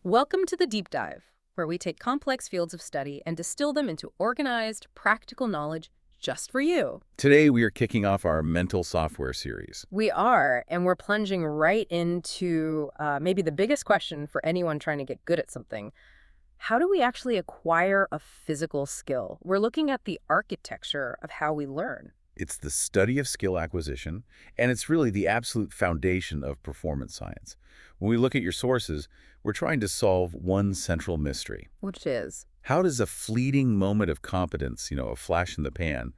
Welcome to the Deep Dive, where we take complex fields of study and distill them into organized, practical knowledge just for you. Today, we are kicking off our mental software series. We are, and we're plunging right into maybe the biggest question for anyone trying to get good at something. How do we actually acquire a physical skill? We're looking at the architecture of how we learn. It's the study of skill acquisition, and it's really the absolute foundation of performance science. When we look at your sources, we're trying to solve one central mystery. Which is? How does a fleeting moment of competence, a flash in the pan,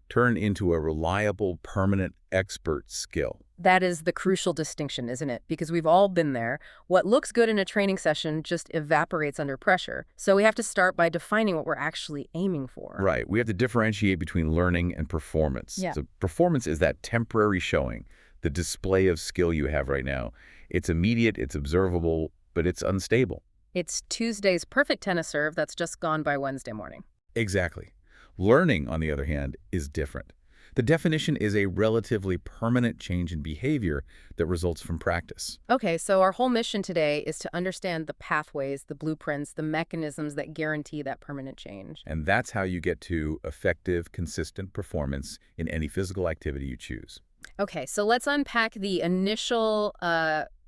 turn into a reliable, permanent, expert skill? That is the crucial distinction, isn't it? Because we've all been there. What looks good in a training session just evaporates under pressure. So we have to start by defining what we're actually aiming for. Right. We have to differentiate between learning and performance. Yeah. So performance is that temporary showing, the display of skill you have right now. It's immediate, it's observable, but it's unstable. It's Tuesday's perfect tennis serve that's just gone by Wednesday morning. Exactly. Learning, on the other hand, is different. The definition is a relatively permanent change in behavior that results from practice. Okay, so our whole mission today is to understand the pathways, the blueprints, the mechanisms that guarantee that permanent change. And that's how you get to effective, consistent performance in any physical activity you choose. Okay, so let's unpack the initial,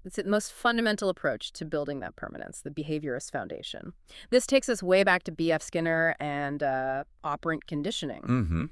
it's the most fundamental approach to building that permanence, the behaviorist foundation. This takes us way back to B.F. Skinner and operant conditioning.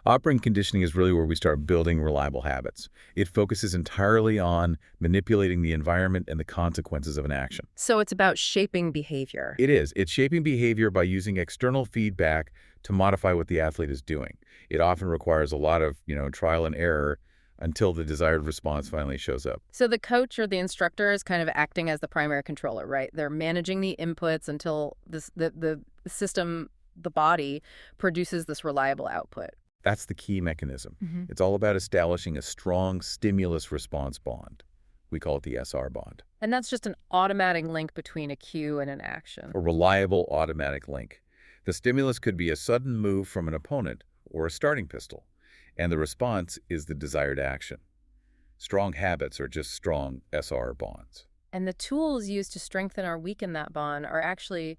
Operant conditioning is really where we start building reliable habits. It focuses entirely on manipulating the environment and the consequences of an action. So it's about shaping behavior. It is. It's shaping behavior by using external feedback to modify what the athlete is doing. It often requires a lot of, trial and error until the desired response finally shows up. So the coach or the instructor is kind of acting as the primary controller, right? They're managing the inputs until the system, the body, produces this reliable output. That's the key mechanism. It's all about establishing a strong stimulus-response bond. We call it the SR bond. And that's just an automatic link between a cue and an action. A reliable automatic link. The stimulus could be a sudden move from an opponent or a starting pistol, and the response is the desired action. Strong habits are just strong SR bonds. And the tools used to strengthen or weaken that bond are actually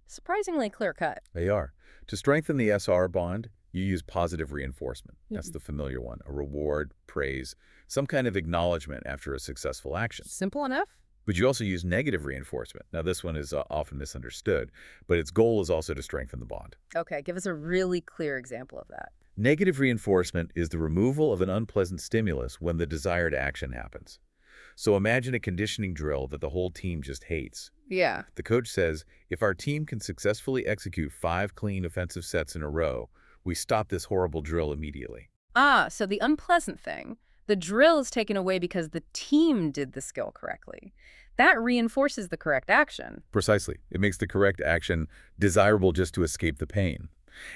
surprisingly clear-cut. They are. To strengthen the SR bond, you use positive reinforcement. That's the familiar one. A reward, praise, some kind of acknowledgement after a successful action. Simple enough? But you also use negative reinforcement. Now, this one is often misunderstood, but its goal is also to strengthen the bond. Okay, give us a really clear example of that. Negative reinforcement is the removal of an unpleasant stimulus when the desired action happens. So imagine a conditioning drill that the whole team just hates. Yeah. The coach says, if our team can successfully execute 5 clean offensive sets in a row, we stop this horrible drill immediately. So the unpleasant thing, the drill is taken away because the team did the skill correctly. That reinforces the correct action. Precisely. It makes the correct action desirable just to escape the pain.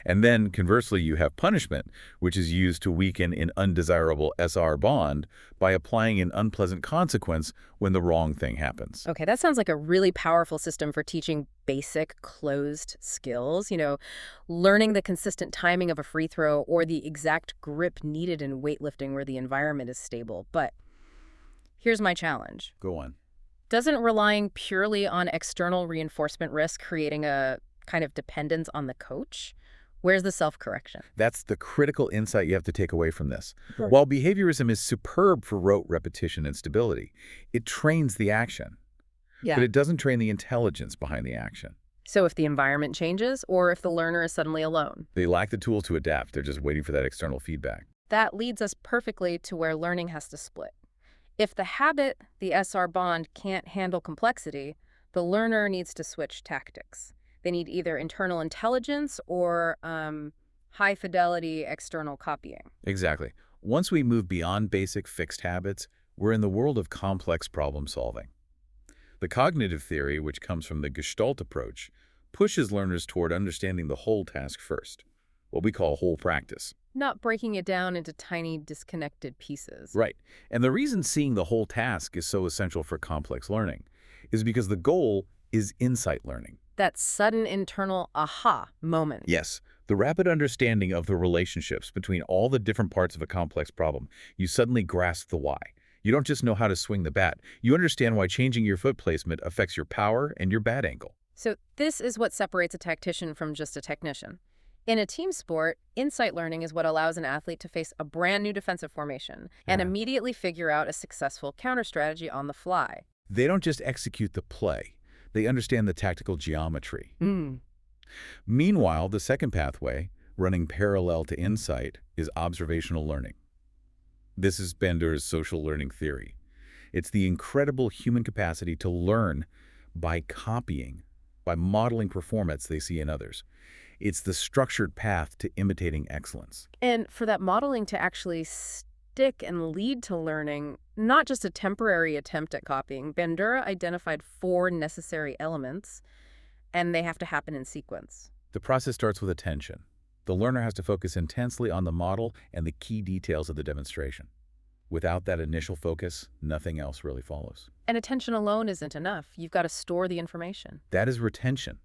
And then, conversely, you have punishment, which is used to weaken an undesirable SR bond by applying an unpleasant consequence when the wrong thing happens. Okay, that sounds like a really powerful system for teaching basic closed skills. Learning the consistent timing of a free throw or the exact grip needed in weightlifting where the environment is stable. But here's my challenge. Go on. Doesn't relying purely on external reinforcement risk creating a kind of dependence on the coach? Where's the self-correction? That's the critical insight you have to take away from this. Sure. While behaviorism is superb for rote repetition and stability, it trains the action. Yeah. But it doesn't train the intelligence behind the action. So if the environment changes or if the learner is suddenly alone? They lack the tools to adapt. They're just waiting for that external feedback. That leads us perfectly to where learning has to split. If the habit, the SR bond, can't handle complexity, the learner needs to switch tactics. They need either internal intelligence or high-fidelity external copying. Exactly. Once we move beyond basic fixed habits, we're in the world of complex problem solving. The cognitive theory, which comes from the Gestalt approach, pushes learners toward understanding the whole task first, what we call whole practice. Not breaking it down into tiny, disconnected pieces. Right. And the reason seeing the whole task is so essential for complex learning is because the goal is insight learning. That sudden internal aha moment. Yes, the rapid understanding of the relationships between all the different parts of a complex problem. You suddenly grasp the why. You don't just know how to swing the bat. You understand why changing your foot placement affects your power and your bat angle. So this is what separates a tactician from just a technician. In a team sport, insight learning is what allows an athlete to face a brand new defensive formation and Yeah. immediately figure out a successful counter strategy on the fly. They don't just execute the play. They understand the tactical geometry. Mm. Meanwhile, the second pathway, running parallel to insight, is observational learning. This is Bandura's social learning theory. It's the incredible human capacity to learn by copying, by modeling performance they see in others. It's the structured path to imitating excellence. And for that modeling to actually stick and lead to learning, not just a temporary attempt at copying, Bandura identified 4 necessary elements, and they have to happen in sequence. The process starts with attention. The learner has to focus intensely on the model and the key details of the demonstration. Without that initial focus, nothing else really follows. And attention alone isn't enough. You've got to store the information. That is retention.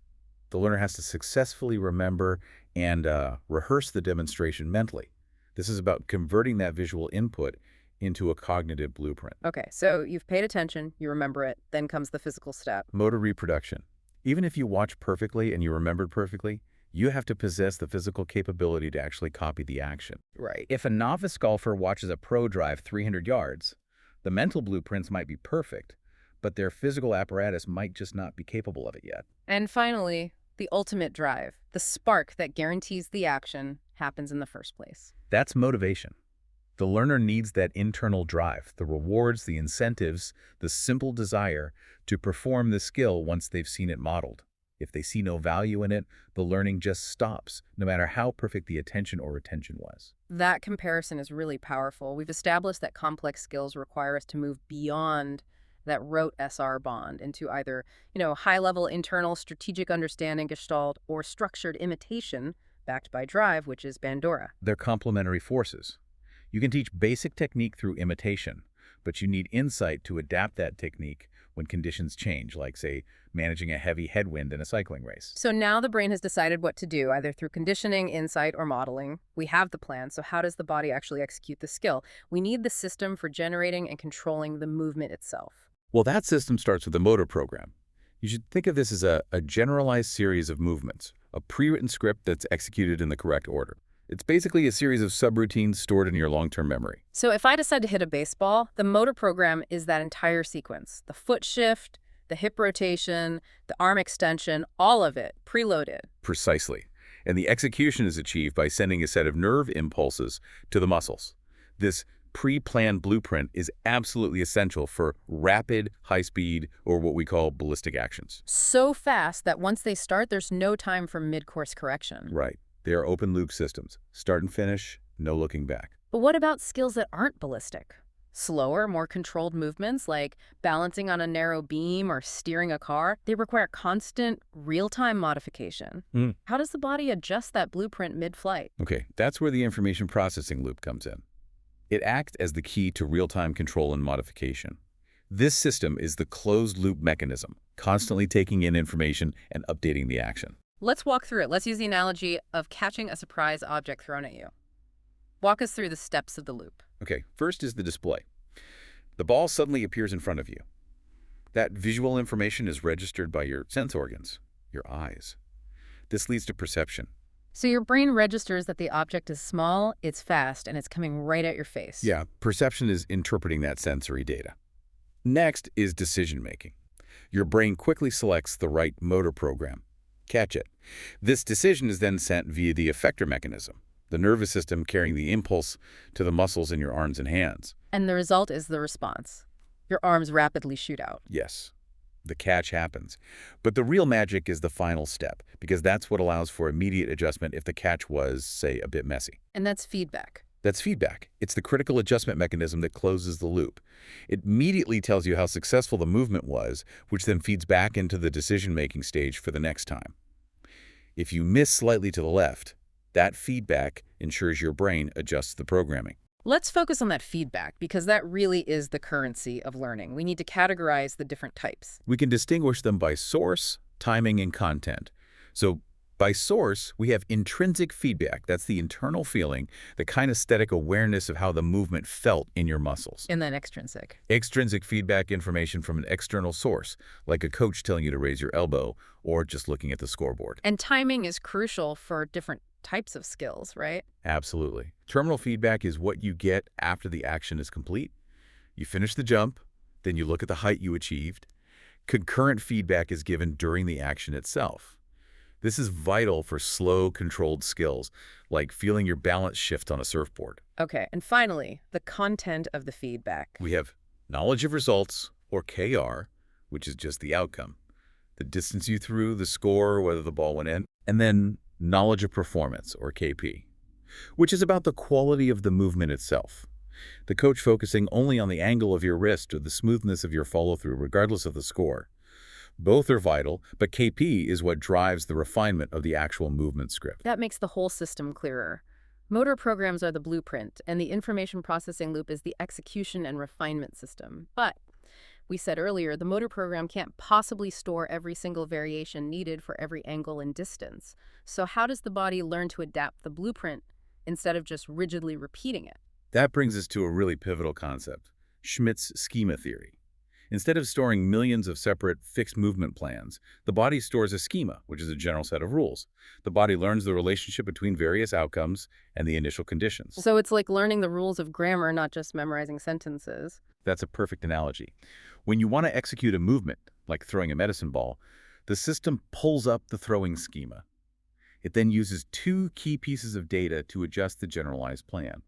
The learner has to successfully remember and rehearse the demonstration mentally. This is about converting that visual input into a cognitive blueprint. Okay, so you've paid attention, you remember it, then comes the physical step. Motor reproduction. Even if you watch perfectly and you remembered perfectly, you have to possess the physical capability to actually copy the action. Right. If a novice golfer watches a pro drive 300 yards, the mental blueprints might be perfect, but their physical apparatus might just not be capable of it yet. And finally, the ultimate drive, the spark that guarantees the action, happens in the first place. That's motivation. The learner needs that internal drive, the rewards, the incentives, the simple desire to perform the skill once they've seen it modeled. If they see no value in it, the learning just stops, no matter how perfect the attention or retention was. That comparison is really powerful. We've established that complex skills require us to move beyond that rote SR bond into either, high-level internal strategic understanding gestalt or structured imitation backed by drive, which is Bandura. They're complementary forces. You can teach basic technique through imitation, but you need insight to adapt that technique when conditions change, like, say, managing a heavy headwind in a cycling race. So now the brain has decided what to do, either through conditioning, insight, or modeling. We have the plan, so how does the body actually execute the skill? We need the system for generating and controlling the movement itself. Well, that system starts with the motor program. You should think of this as a generalized series of movements, a pre-written script that's executed in the correct order. It's basically a series of subroutines stored in your long-term memory. So if I decide to hit a baseball, the motor program is that entire sequence. The foot shift, the hip rotation, the arm extension, all of it preloaded. Precisely. And the execution is achieved by sending a set of nerve impulses to the muscles. This pre-planned blueprint is absolutely essential for rapid, high-speed, or what we call ballistic actions. So fast that once they start, there's no time for mid-course correction. Right. They are open-loop systems. Start and finish, no looking back. But what about skills that aren't ballistic? Slower, more controlled movements like balancing on a narrow beam or steering a car, they require constant, real-time modification. How does the body adjust that blueprint mid-flight? Okay, that's where the information processing loop comes in. It acts as the key to real-time control and modification. This system is the closed-loop mechanism, constantly taking in information and updating the action. Let's walk through it. Let's use the analogy of catching a surprise object thrown at you. Walk us through the steps of the loop. Okay, first is the display. The ball suddenly appears in front of you. That visual information is registered by your sense organs, your eyes. This leads to perception. So your brain registers that the object is small, it's fast, and it's coming right at your face. Yeah, perception is interpreting that sensory data. Next is decision-making. Your brain quickly selects the right motor program. Catch it. This decision is then sent via the effector mechanism, the nervous system carrying the impulse to the muscles in your arms and hands. And the result is the response. Your arms rapidly shoot out. Yes, the catch happens. But the real magic is the final step, because that's what allows for immediate adjustment if the catch was, say, a bit messy. And that's feedback. That's feedback. It's the critical adjustment mechanism that closes the loop. It immediately tells you how successful the movement was, which then feeds back into the decision-making stage for the next time. If you miss slightly to the left, that feedback ensures your brain adjusts the programming. Let's focus on that feedback, because that really is the currency of learning. We need to categorize the different types. We can distinguish them by source, timing, and content. So By source, we have intrinsic feedback. That's the internal feeling, the kinesthetic awareness of how the movement felt in your muscles. And then extrinsic. Extrinsic feedback information from an external source, like a coach telling you to raise your elbow or just looking at the scoreboard. And timing is crucial for different types of skills, right? Absolutely. Terminal feedback is what you get after the action is complete. You finish the jump, then you look at the height you achieved. Concurrent feedback is given during the action itself. This is vital for slow, controlled skills, like feeling your balance shift on a surfboard. Okay, and finally, the content of the feedback. We have knowledge of results, or KR, which is just the outcome. The distance you threw, the score, whether the ball went in, and then knowledge of performance, or KP, which is about the quality of the movement itself. The coach focusing only on the angle of your wrist or the smoothness of your follow-through, regardless of the score. Both are vital, but KP is what drives the refinement of the actual movement script. That makes the whole system clearer. Motor programs are the blueprint, and the information processing loop is the execution and refinement system. But we said earlier, the motor program can't possibly store every single variation needed for every angle and distance. So how does the body learn to adapt the blueprint instead of just rigidly repeating it? That brings us to a really pivotal concept, Schmidt's schema theory. Instead of storing millions of separate fixed movement plans, the body stores a schema, which is a general set of rules. The body learns the relationship between various outcomes and the initial conditions. So it's like learning the rules of grammar, not just memorizing sentences. That's a perfect analogy. When you want to execute a movement, like throwing a medicine ball, the system pulls up the throwing schema. It then uses two key pieces of data to adjust the generalized plan.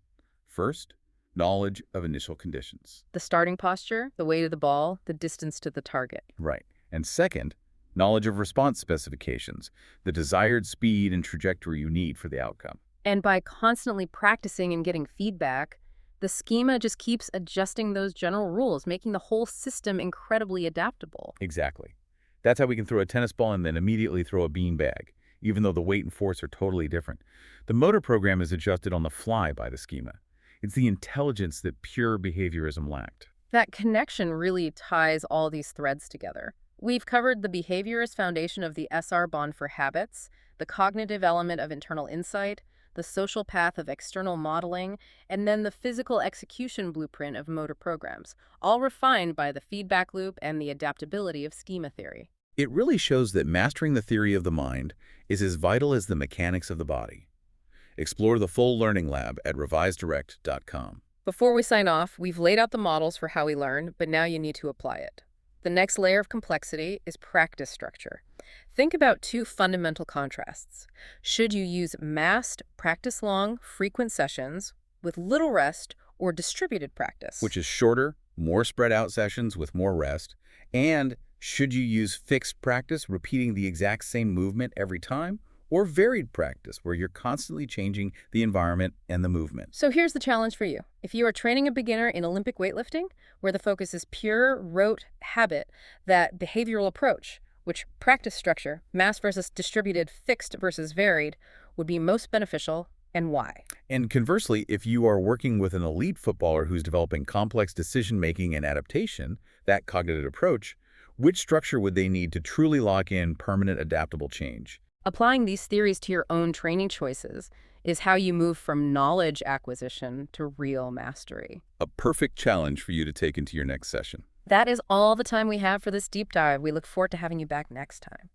First, knowledge of initial conditions. The starting posture, the weight of the ball, the distance to the target. Right. And second, knowledge of response specifications, the desired speed and trajectory you need for the outcome. And by constantly practicing and getting feedback, the schema just keeps adjusting those general rules, making the whole system incredibly adaptable. Exactly. That's how we can throw a tennis ball and then immediately throw a beanbag, even though the weight and force are totally different. The motor program is adjusted on the fly by the schema. It's the intelligence that pure behaviorism lacked. That connection really ties all these threads together. We've covered the behaviorist foundation of the SR bond for habits, the cognitive element of internal insight, the social path of external modeling, and then the physical execution blueprint of motor programs, all refined by the feedback loop and the adaptability of schema theory. It really shows that mastering the theory of the mind is as vital as the mechanics of the body. Explore the full learning lab at revisedirect.com. Before we sign off, we've laid out the models for how we learn, but now you need to apply it. The next layer of complexity is practice structure. Think about two fundamental contrasts. Should you use massed, practice-long, frequent sessions with little rest, or distributed practice? Which is shorter, more spread out sessions with more rest. And should you use fixed practice, repeating the exact same movement every time? Or varied practice, where you're constantly changing the environment and the movement. So here's the challenge for you. If you are training a beginner in Olympic weightlifting, where the focus is pure rote habit, that behavioral approach, which practice structure, mass versus distributed, fixed versus varied, would be most beneficial, and why? And conversely, if you are working with an elite footballer who's developing complex decision-making and adaptation, that cognitive approach, which structure would they need to truly lock in permanent adaptable change? Applying these theories to your own training choices is how you move from knowledge acquisition to real mastery. A perfect challenge for you to take into your next session. That is all the time we have for this deep dive. We look forward to having you back next time.